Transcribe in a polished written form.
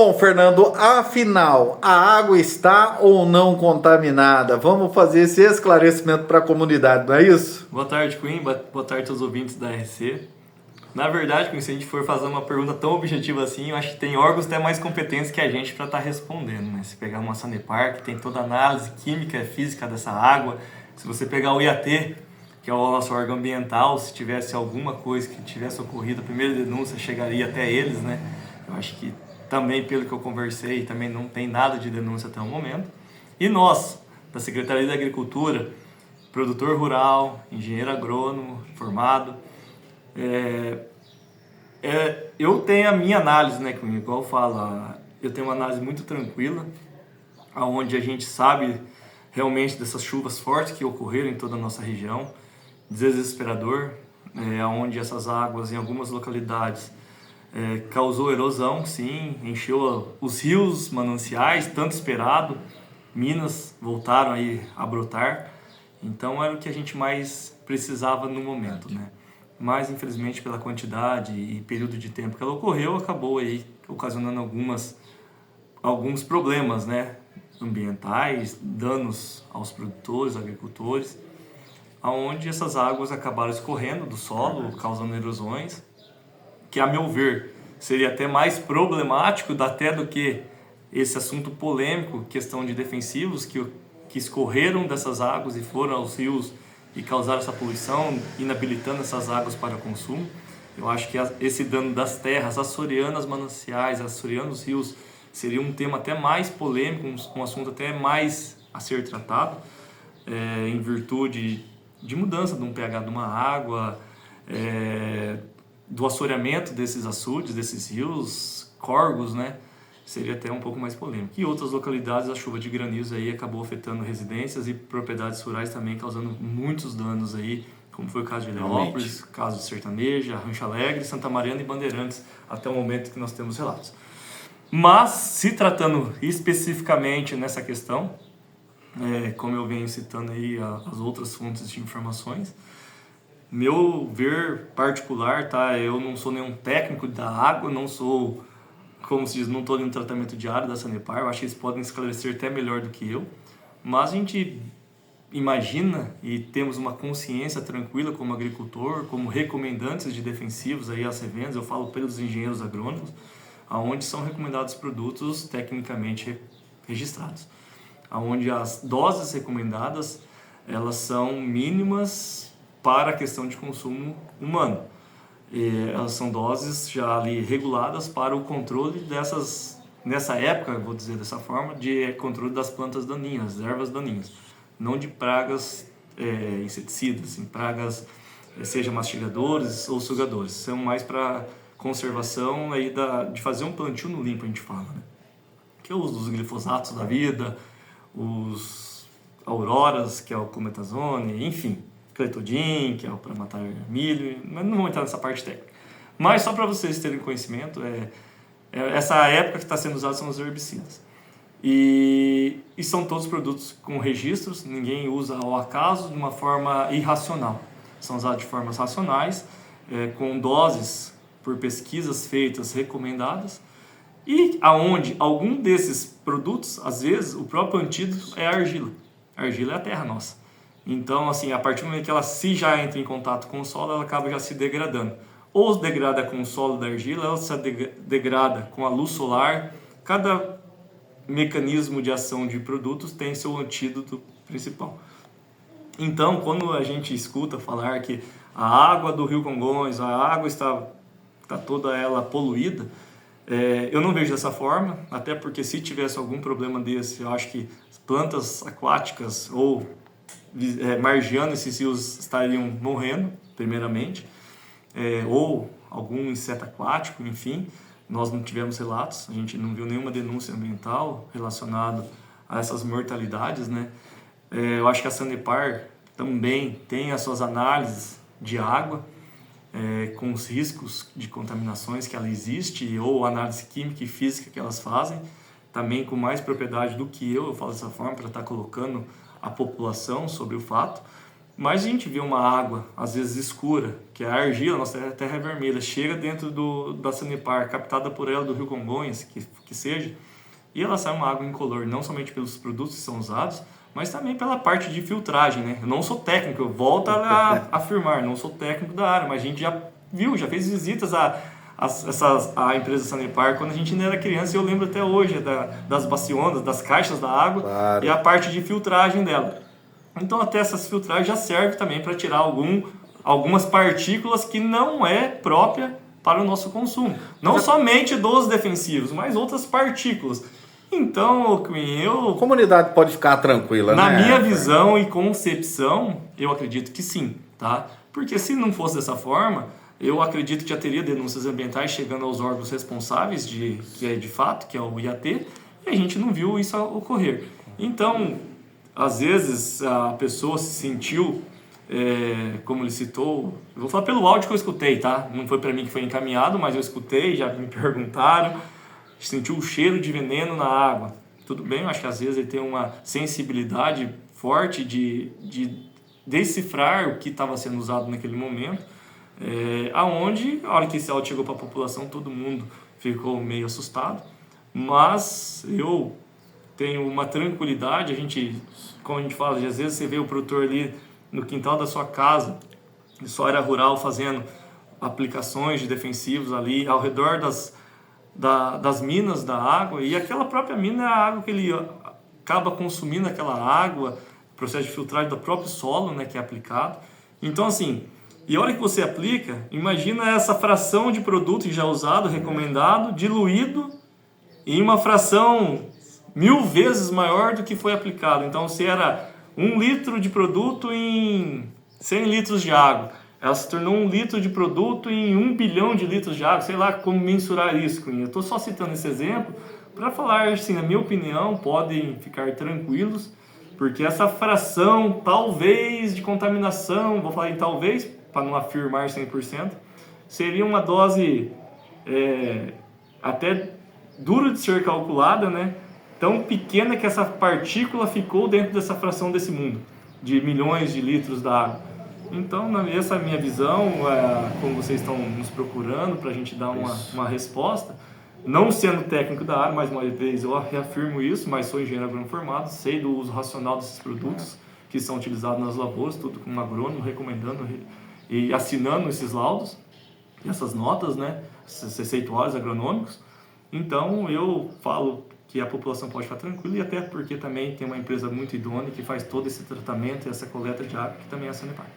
Bom, Fernando, afinal, a água está ou não contaminada? Vamos fazer esse esclarecimento para a comunidade, não é isso? Boa tarde, Queen. Boa tarde a todos os ouvintes da RC. Na verdade, Queen, se a gente for fazer uma pergunta tão objetiva assim, eu acho que tem órgãos até mais competentes que a gente para estar respondendo, né? Se pegar uma Sanepar, que tem toda a análise química e física dessa água, se você pegar o IAT, que é o nosso órgão ambiental, se tivesse alguma coisa que tivesse ocorrido, a primeira denúncia chegaria até eles, né? Eu acho que também, pelo que eu conversei, também não tem nada de denúncia até o momento. E nós, da Secretaria da Agricultura, produtor rural, engenheiro agrônomo, formado, eu tenho a minha análise, né, igual fala, eu tenho uma análise muito tranquila, onde a gente sabe realmente dessas chuvas fortes que ocorreram em toda a nossa região, desesperador, onde essas águas em algumas localidades causou erosão, sim, encheu os rios, mananciais, tanto esperado, minas voltaram aí a brotar, então era o que a gente mais precisava no momento, né? Mas infelizmente pela quantidade e período de tempo que ela ocorreu, acabou aí ocasionando alguns problemas, né? Ambientais, danos aos produtores, agricultores, aonde essas águas acabaram escorrendo do solo, causando erosões, que a meu ver seria até mais problemático até do que esse assunto polêmico, questão de defensivos que escorreram dessas águas e foram aos rios e causaram essa poluição, inabilitando essas águas para consumo. Eu acho que esse dano das terras açoriando as mananciais, açoriando os rios, seria um tema até mais polêmico, um assunto até mais a ser tratado, em virtude de mudança de um pH de uma água, do assoreamento desses açudes, desses rios, córregos, né? Seria até um pouco mais polêmico. E outras localidades, a chuva de granizo aí acabou afetando residências e propriedades rurais também, causando muitos danos aí, como foi o caso de Heliópolis, caso de Sertaneja, Rancho Alegre, Santa Mariana e Bandeirantes, até o momento que nós temos relatos. Mas, se tratando especificamente nessa questão, como eu venho citando aí as outras fontes de informações, meu ver particular, tá? Eu não sou nenhum técnico da água, não sou, como se diz, não estou no tratamento diário da Sanepar, eu acho que eles podem esclarecer até melhor do que eu, mas a gente imagina e temos uma consciência tranquila como agricultor, como recomendantes de defensivos aí às revendas, eu falo pelos engenheiros agrônomos, aonde são recomendados produtos tecnicamente registrados, aonde as doses recomendadas elas são mínimas para a questão de consumo humano. Elas são doses já ali reguladas para o controle dessas, nessa época, vou dizer dessa forma, de controle das plantas daninhas, ervas daninhas, não de pragas inseticidas, assim, pragas seja mastigadores ou sugadores, são mais para conservação aí de fazer um plantio no limpo, a gente fala, né? Que é o uso dos glifosatos da vida, os auroras, que é o cometazone, enfim, cletodin, que é para matar milho, mas não vou entrar nessa parte técnica. Mas só para vocês terem conhecimento, essa época que está sendo usada são os herbicidas. E são todos produtos com registros, ninguém usa ao acaso de uma forma irracional. São usados de formas racionais, com doses por pesquisas feitas recomendadas, e aonde algum desses produtos, às vezes, o próprio antídoto é a argila. A argila é a terra nossa. Então, assim, a partir do momento que ela se já entra em contato com o solo, ela acaba já se degradando. Ou se degrada com o solo da argila, ou se degrada com a luz solar. Cada mecanismo de ação de produtos tem seu antídoto principal. Então, quando a gente escuta falar que a água do Rio Congonhas, a água está toda ela poluída, eu não vejo dessa forma, até porque se tivesse algum problema desse, eu acho que plantas aquáticas ou margeando esses rios estariam morrendo, primeiramente, ou algum inseto aquático, enfim. Nós não tivemos relatos, a gente não viu nenhuma denúncia ambiental relacionada a essas mortalidades, né? Eu acho que a Sanepar também tem as suas análises de água, com os riscos de contaminações que ela existe, ou análise química e física que elas fazem, também com mais propriedade do que eu falo dessa forma, para estar colocando a população sobre o fato, Mas a gente vê uma água, às vezes escura, que é a argila, nossa terra é vermelha, chega dentro da Sanepar, captada por ela do Rio Congonhas, que seja, e ela sai uma água incolor, não somente pelos produtos que são usados, mas também pela parte de filtragem, né? Eu não sou técnico, eu volto a afirmar, não sou técnico da área, mas a gente já viu, já fez visitas a empresa Sanepar quando a gente ainda era criança, e eu lembro até hoje das bacionas, das caixas da água, Claro. e a parte de filtragem dela. Então até essas filtragens já servem também para tirar algumas partículas que não é própria para o nosso consumo. Não somente dos defensivos, mas outras partículas. Então, A comunidade pode ficar tranquila, na né? minha visão e concepção, eu acredito que sim, tá? Porque se não fosse dessa forma, eu acredito que já teria denúncias ambientais chegando aos órgãos responsáveis, que é de fato, que é o IAT, e a gente não viu isso ocorrer. Então, às vezes a pessoa se sentiu, como ele citou, eu vou falar pelo áudio que eu escutei, tá? Não foi para mim que foi encaminhado, mas eu escutei, já me perguntaram, sentiu o cheiro de veneno na água. Tudo bem, eu acho que às vezes ele tem uma sensibilidade forte de decifrar o que estava sendo usado naquele momento, aonde, a hora que esse áudio chegou para a população, todo mundo ficou meio assustado, mas eu tenho uma tranquilidade, como a gente fala, às vezes você vê o produtor ali no quintal da sua casa, de sua área rural, fazendo aplicações de defensivos ali ao redor das minas da água, e aquela própria mina é a água que ele acaba consumindo, aquela água, processo de filtragem do próprio solo, né, que é aplicado. Então, assim, e a hora que você aplica, imagina essa fração de produto já usado, recomendado, diluído em uma fração 1000 vezes maior do que foi aplicado. Então, se era 1 litro de produto em 100 litros de água, ela se tornou 1 litro de produto em 1 bilhão de litros de água. Sei lá como mensurar isso, Cunha. Eu estou só citando esse exemplo para falar, assim, na minha opinião, podem ficar tranquilos, porque essa fração, talvez, de contaminação, vou falar em talvez, para não afirmar 100%, seria uma dose até dura de ser calculada, né? Tão pequena que essa partícula ficou dentro dessa fração desse mundo, de milhões de litros da água. Então, essa é a minha visão, como vocês estão nos procurando para a gente dar uma resposta. Não sendo técnico da área, mais uma vez eu reafirmo isso, mas sou engenheiro agrônomo formado, sei do uso racional desses produtos que são utilizados nas lavouras, tudo como agrônomo, recomendando e assinando esses laudos, essas notas, né, esses receituários agronômicos. Então, eu falo que a população pode ficar tranquila, e até porque também tem uma empresa muito idônea que faz todo esse tratamento e essa coleta de água, que também é a Sanepar.